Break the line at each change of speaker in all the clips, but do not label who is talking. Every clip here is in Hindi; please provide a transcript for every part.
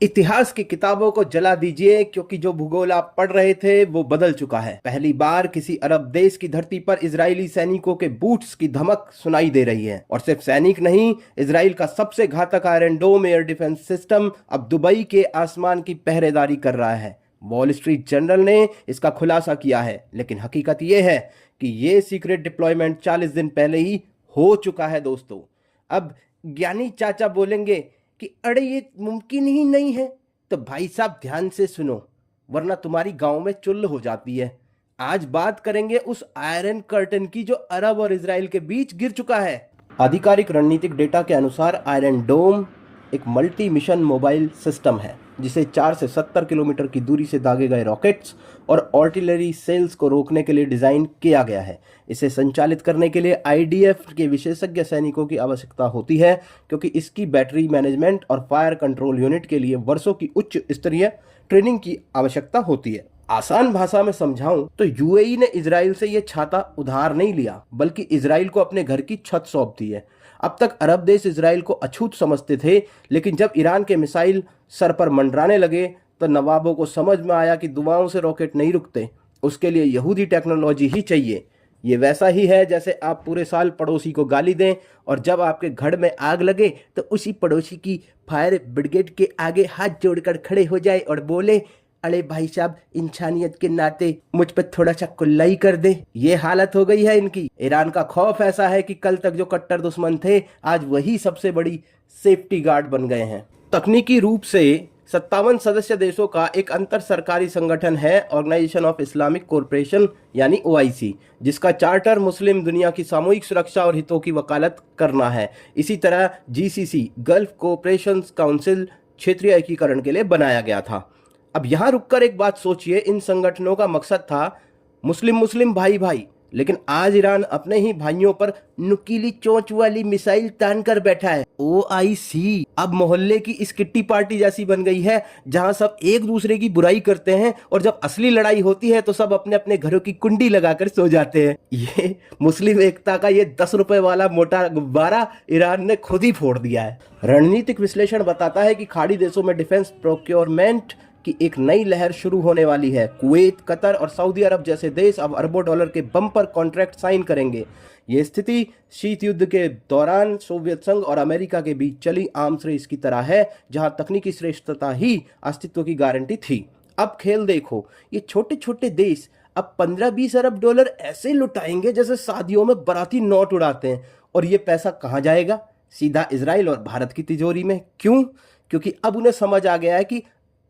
इतिहास की किताबों को जला दीजिए, क्योंकि जो भूगोल आप पढ़ रहे थे वो बदल चुका है। पहली बार किसी अरब देश की धरती पर इजरायली सैनिकों के बूट्स की धमक सुनाई दे रही है। और सिर्फ सैनिक नहीं, इजराइल का सबसे घातक आयरन डोम एयर डिफेंस सिस्टम अब दुबई के आसमान की पहरेदारी कर रहा है। वॉल स्ट्रीट जर्नल ने इसका खुलासा किया है, लेकिन हकीकत यह है कि ये सीक्रेट डिप्लॉयमेंट 40 दिन पहले ही हो चुका है दोस्तों। अब ज्ञानी चाचा बोलेंगे कि अरे ये मुमकिन ही नहीं है, तो भाई साहब ध्यान से सुनो, वरना तुम्हारी गांव में चुल्ल हो जाती है। आज बात करेंगे उस आयरन कर्टन की जो अरब और इजराइल के बीच गिर चुका है। आधिकारिक रणनीतिक डेटा के अनुसार आयरन डोम एक मल्टी मिशन मोबाइल सिस्टम है, जिसे 4 से 70 किलोमीटर की दूरी से दागे गए रॉकेट्स और आर्टिलरी सेल्स को रोकने के लिए डिज़ाइन किया गया है। इसे संचालित करने के लिए आईडीएफ के विशेषज्ञ सैनिकों की आवश्यकता होती है, क्योंकि इसकी बैटरी मैनेजमेंट और फायर कंट्रोल यूनिट के लिए वर्षों की उच्च स्तरीय ट्रेनिंग की आवश्यकता होती है। आसान भाषा में समझाऊं तो यूएई ने इजराइल से यह छाता उधार नहीं लिया, बल्कि इजराइल को अपने घर की छत सौंप दी है। अब तक अरब देश इजराइल को अछूत समझते थे, लेकिन जब ईरान के मिसाइल सर पर मंडराने लगे तो नवाबों को समझ में आया कि दुआओं से रॉकेट नहीं रुकते, उसके लिए यहूदी टेक्नोलॉजी ही चाहिए। ये वैसा ही है जैसे आप पूरे साल पड़ोसी को गाली दें और जब आपके घर में आग लगे तो उसी पड़ोसी की फायर ब्रिगेड के आगे हाथ जोड़कर खड़े हो जाए और बोले, अरे भाई साहब इंसानियत के नाते मुझ पे थोड़ा सा कुल्लाई कर दे। ये हालत हो गई है इनकी। ईरान का खौफ ऐसा है कि कल तक जो कट्टर दुश्मन थे, आज वही सबसे बड़ी सेफ्टी गार्ड बन गए हैं। तकनीकी रूप से 57 सदस्य देशों का एक अंतर सरकारी संगठन है ऑर्गेनाइजेशन ऑफ इस्लामिक कॉरपोरेशन यानी ओआईसी, जिसका चार्टर मुस्लिम दुनिया की सामूहिक सुरक्षा और हितों की वकालत करना है। इसी तरह जीसीसी गल्फ कोऑपरेशन काउंसिल क्षेत्रीय एकीकरण के लिए बनाया गया था। अब यहां रुककर एक बात सोचिए, इन संगठनों का मकसद था मुस्लिम मुस्लिम भाई भाई, लेकिन आज ईरान अपने ही भाइयों पर नुकीली चोंच वाली मिसाइल तान कर बैठा है। ओआईसी अब मोहल्ले की इस किट्टी पार्टी जैसी बन गई है, जहां सब एक दूसरे की बुराई करते हैं और जब असली लड़ाई होती है तो सब अपने अपने घरों की कुंडी लगाकर सो जाते हैं। ये मुस्लिम एकता का ये 10 रुपए वाला मोटा गुब्बारा ईरान ने खुद ही फोड़ दिया है। रणनीतिक विश्लेषण बताता है कि खाड़ी देशों में डिफेंस प्रोक्योरमेंट कि एक नई लहर शुरू होने वाली है। कुवैत, कतर और सऊदी अरब जैसे देश अब अरबों डॉलर के बम्पर कॉन्ट्रैक्ट साइन करेंगे। ये स्थिति शीत युद्ध के दौरान सोवियत संघ और अमेरिका के बीच चली आर्म्स रेस की तरह है, जहां तकनीकी श्रेष्ठता ही अस्तित्व की गारंटी थी। अब खेल देखो, ये छोटे छोटे देश अब 15-20 अरब डॉलर ऐसे लुटाएंगे जैसे शादियों में बाराती नोट उड़ाते हैं। और ये पैसा कहाँ जाएगा? सीधा इजराइल और भारत की तिजोरी में। क्यों? क्योंकि अब उन्हें समझ आ गया है कि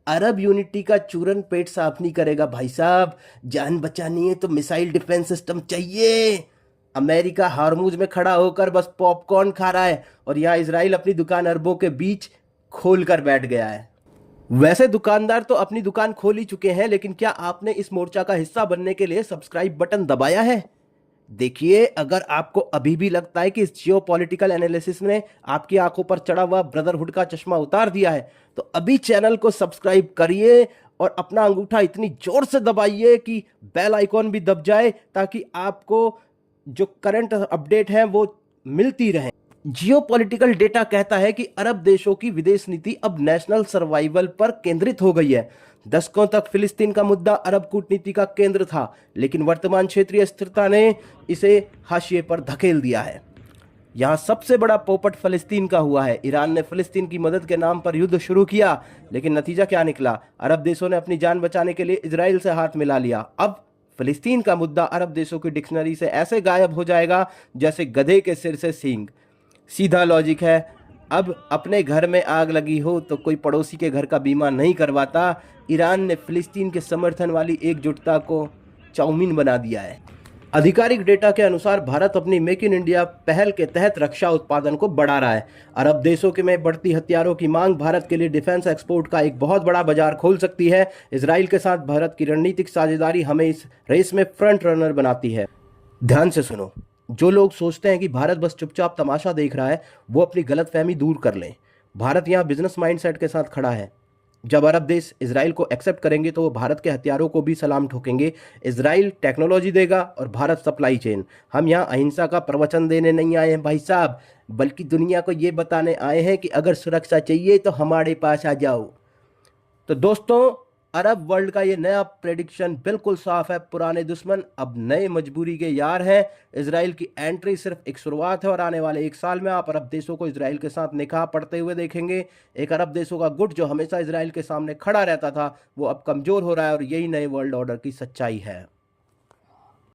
अरब यूनिटी का चूरन पेट साफ नहीं करेगा भाई साहब। जान बचानी है तो मिसाइल डिफेंस सिस्टम चाहिए। अमेरिका हार्मूज में खड़ा होकर बस पॉपकॉर्न खा रहा है और यहाँ इजराइल अपनी दुकान अरबों के बीच खोल कर बैठ गया है। वैसे दुकानदार तो अपनी दुकान खोल ही चुके हैं, लेकिन क्या आपने इस मोर्चा का हिस्सा बनने के लिए सब्सक्राइब बटन दबाया है? देखिए, अगर आपको अभी भी लगता है कि इस जियो पॉलिटिकल एनालिसिस ने आपकी आंखों पर चढ़ा हुआ ब्रदरहुड का चश्मा उतार दिया है, तो अभी चैनल को सब्सक्राइब करिए और अपना अंगूठा इतनी जोर से दबाइए कि बेल आइकॉन भी दब जाए, ताकि आपको जो करंट अपडेट है वो मिलती रहे। जियो पॉलिटिकल डेटा कहता है कि अरब देशों की विदेश नीति अब नेशनल सर्वाइवल पर केंद्रित हो गई है। दशकों तक फिलिस्तीन का मुद्दा अरब कूटनीति का केंद्र था, लेकिन वर्तमान क्षेत्रीय स्थिरता ने इसे हाशिए पर धकेल दिया है। यहाँ सबसे बड़ा पोपट फिलिस्तीन का हुआ है। ईरान ने फिलिस्तीन की मदद के नाम पर युद्ध शुरू किया, लेकिन नतीजा क्या निकला? अरब देशों ने अपनी जान बचाने के लिए इजराइल से हाथ मिला लिया। अब फिलिस्तीन का मुद्दा अरब देशों की डिक्शनरी से ऐसे गायब हो जाएगा जैसे गधे के सिर से सींग। सीधा लॉजिक है। अब अपने घर में आग लगी हो तो कोई पड़ोसी के घर का बीमा नहीं करवाता। ईरान ने फिलिस्तीन के समर्थन वाली एकजुटता को चाउमीन बना दिया है। आधिकारिक डेटा के अनुसार भारत अपनी मेक इन इंडिया पहल के तहत रक्षा उत्पादन को बढ़ा रहा है। अरब देशों के में बढ़ती हथियारों की मांग भारत के लिए डिफेंस एक्सपोर्ट का एक बहुत बड़ा बाजार खोल सकती है। इजराइल के साथ भारत की रणनीतिक साझेदारी हमें इस रेस में फ्रंट रनर बनाती है। ध्यान से सुनो, जो लोग सोचते हैं कि भारत बस चुपचाप तमाशा देख रहा है, वो अपनी गलतफहमी दूर कर लें। भारत यहाँ बिजनेस माइंडसेट के साथ खड़ा है। जब अरब देश इजराइल को एक्सेप्ट करेंगे तो वो भारत के हथियारों को भी सलाम ठोकेंगे। इजराइल टेक्नोलॉजी देगा और भारत सप्लाई चेन। हम यहाँ अहिंसा का प्रवचन देने नहीं आए हैं भाई साहब, बल्कि दुनिया को ये बताने आए हैं कि अगर सुरक्षा चाहिए तो हमारे पास आ जाओ। तो दोस्तों, अरब वर्ल्ड का ये नया प्रेडिक्शन बिल्कुल साफ है, पुराने दुश्मन अब नए मजबूरी के यार हैं। इसराइल की एंट्री सिर्फ एक शुरुआत है और आने वाले एक साल में आप अरब देशों को इसराइल के साथ निकाह पड़ते हुए देखेंगे। एक अरब देशों का गुट जो हमेशा इसराइल के सामने खड़ा रहता था, वो अब कमजोर हो रहा है और यही नए वर्ल्ड ऑर्डर की सच्चाई है।